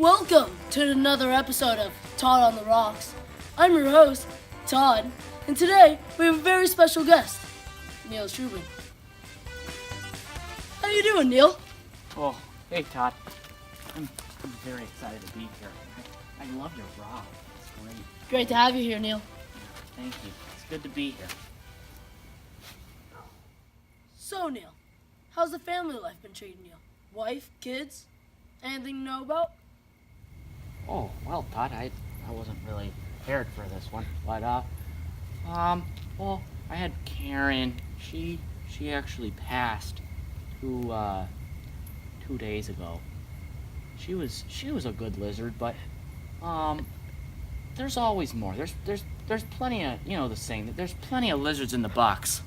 Welcome to another episode of Todd on the Rocks. I'm your host, Todd, and today we have a very special guest, Neil Shubin. How you doing, Neil? Oh, hey Todd. I'm very excited to be here. I love your rock. It's great. Great to have you here, Neil. Thank you. It's good to be here. So, Neil, how's the family life been treating you? Wife, kids? Anything to know about? Oh, well, Todd, I wasn't really prepared for this one, but well, I had Karen. She actually passed 2 days ago. She was a good lizard, but there's always more. There's plenty of, the saying, there's plenty of lizards in the box.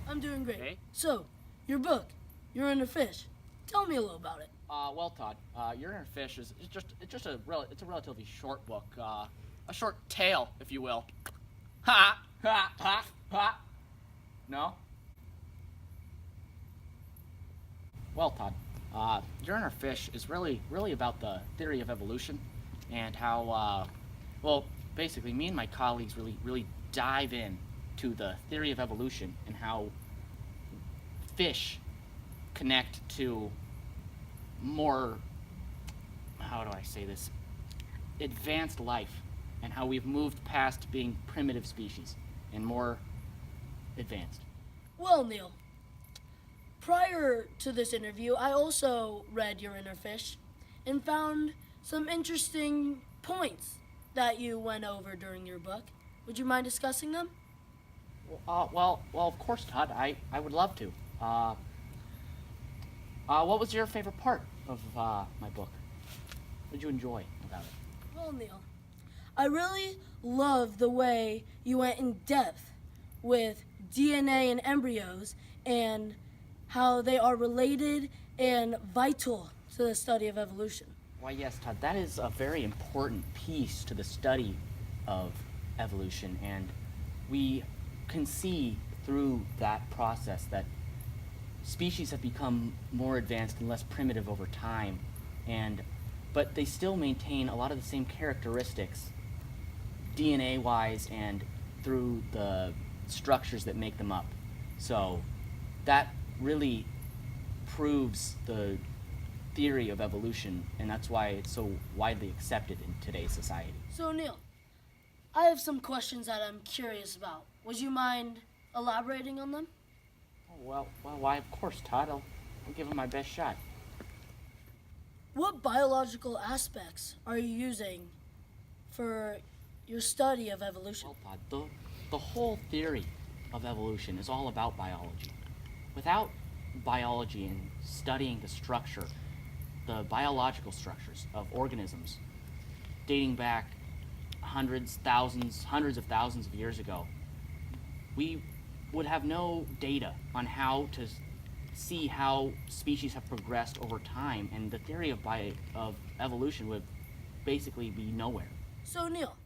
I'm doing great. Okay. So, your book, You're in a Fish. Tell me a little about it. Well, Todd, You're in a Fish is it's a relatively short book, a short tale, if you will. Ha ha ha ha. No. Well, Todd, You're in a Fish is really about the theory of evolution, and how well, basically, me and my colleagues really dive in to the theory of evolution and how fish connect to more, how do I say this, advanced life, and how we've moved past being primitive species and more advanced. Well, Neil, prior to this interview, I also read Your Inner Fish and found some interesting points that you went over during your book. Would you mind discussing them? Well, of course, Todd. I would love to. What was your favorite part of my book? What did you enjoy about it? Well, Neil, I really love the way you went in depth with DNA and embryos and how they are related and vital to the study of evolution. Why, yes, Todd, that is a very important piece to the study of evolution, and we can see through that process that species have become more advanced and less primitive over time, but they still maintain a lot of the same characteristics DNA-wise and through the structures that make them up. So that really proves the theory of evolution, and that's why it's so widely accepted in today's society. So, Neil, I have some questions that I'm curious about. Would you mind elaborating on them? Well, why, of course, Todd. I'll give it my best shot. What biological aspects are you using for your study of evolution? Well, Todd, the whole theory of evolution is all about biology. Without biology and studying the biological structures of organisms, dating back hundreds of thousands of years ago, we would have no data on how to see how species have progressed over time, and the theory of evolution would basically be nowhere. So, Neil,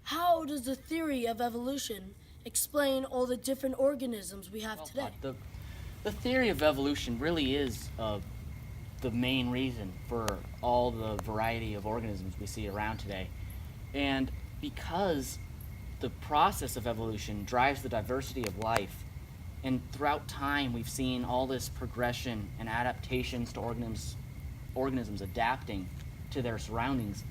how does the theory of evolution explain all the different organisms we have today? The theory of evolution really is the main reason for all the variety of organisms we see around today. And because the process of evolution drives the diversity of life, and throughout time we've seen all this progression and adaptations to organisms adapting to their surroundings.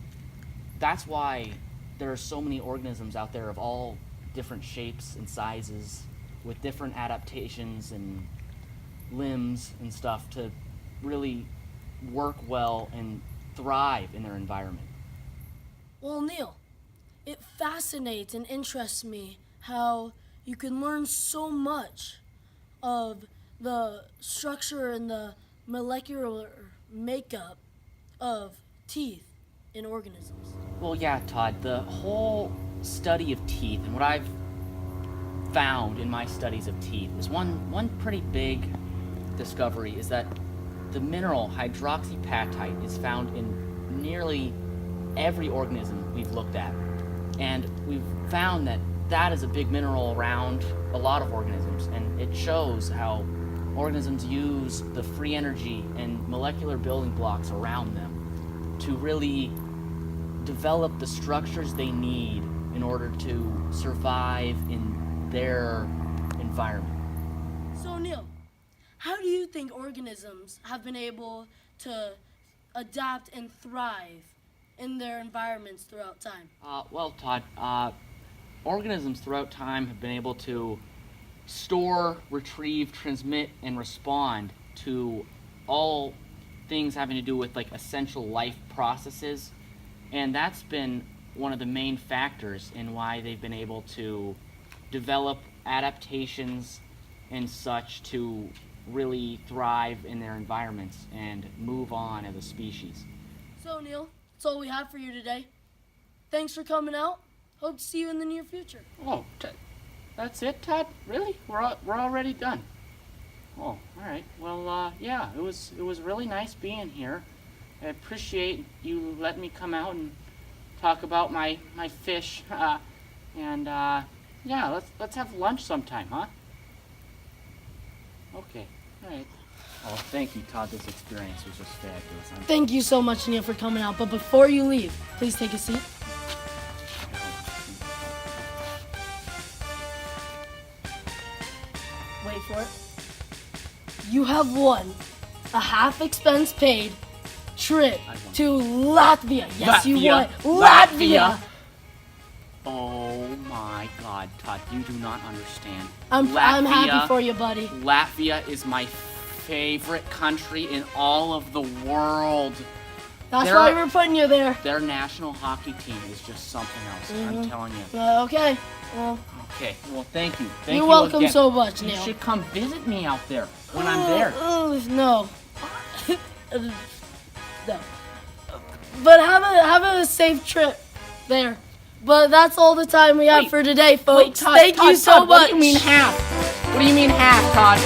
That's why there are so many organisms out there of all different shapes and sizes with different adaptations and limbs and stuff to really work well and thrive in their environment. Well, Neil, it fascinates and interests me how you can learn so much of the structure and the molecular makeup of teeth in organisms. Well, yeah, Todd, the whole study of teeth and what I've found in my studies of teeth is one pretty big discovery is that the mineral hydroxyapatite is found in nearly every organism we've looked at. And we've found that is a big mineral around a lot of organisms, and it shows how organisms use the free energy and molecular building blocks around them to really develop the structures they need in order to survive in their environment. So, Neil, how do you think organisms have been able to adapt and thrive in their environments throughout time? Well, Todd, organisms throughout time have been able to store, retrieve, transmit, and respond to all things having to do with like essential life processes, and that's been one of the main factors in why they've been able to develop adaptations and such to really thrive in their environments and move on as a species. So, Neil, that's all we have for you today. Thanks for coming out. Hope to see you in the near future. Oh, that's it, Todd? Really? We're already done. Oh, all right. Well, yeah, it was really nice being here. I appreciate you letting me come out and talk about my fish. Yeah, let's have lunch sometime, huh? Okay. All right. Oh, thank you, Todd. This experience was just fabulous. Thank you so much, Neil, for coming out. But before you leave, please take a seat. Wait for it. You have won a half expense paid trip to Latvia. Yes, you won. Latvia. Oh my God, Todd, you do not understand. I'm happy for you, buddy. Latvia is my favorite country in all of the world. That's why we're putting you there. Their national hockey team is just something else. I'm telling you. Okay. Well. Okay. Well, thank you. You're welcome again. so much, Neil. You should come visit me out there when I'm there. No. No. But have a safe trip there. But that's all the time we have for today, folks. Wait, Todd, Thank you so Todd, much. What do you mean half? What do you mean half, Todd?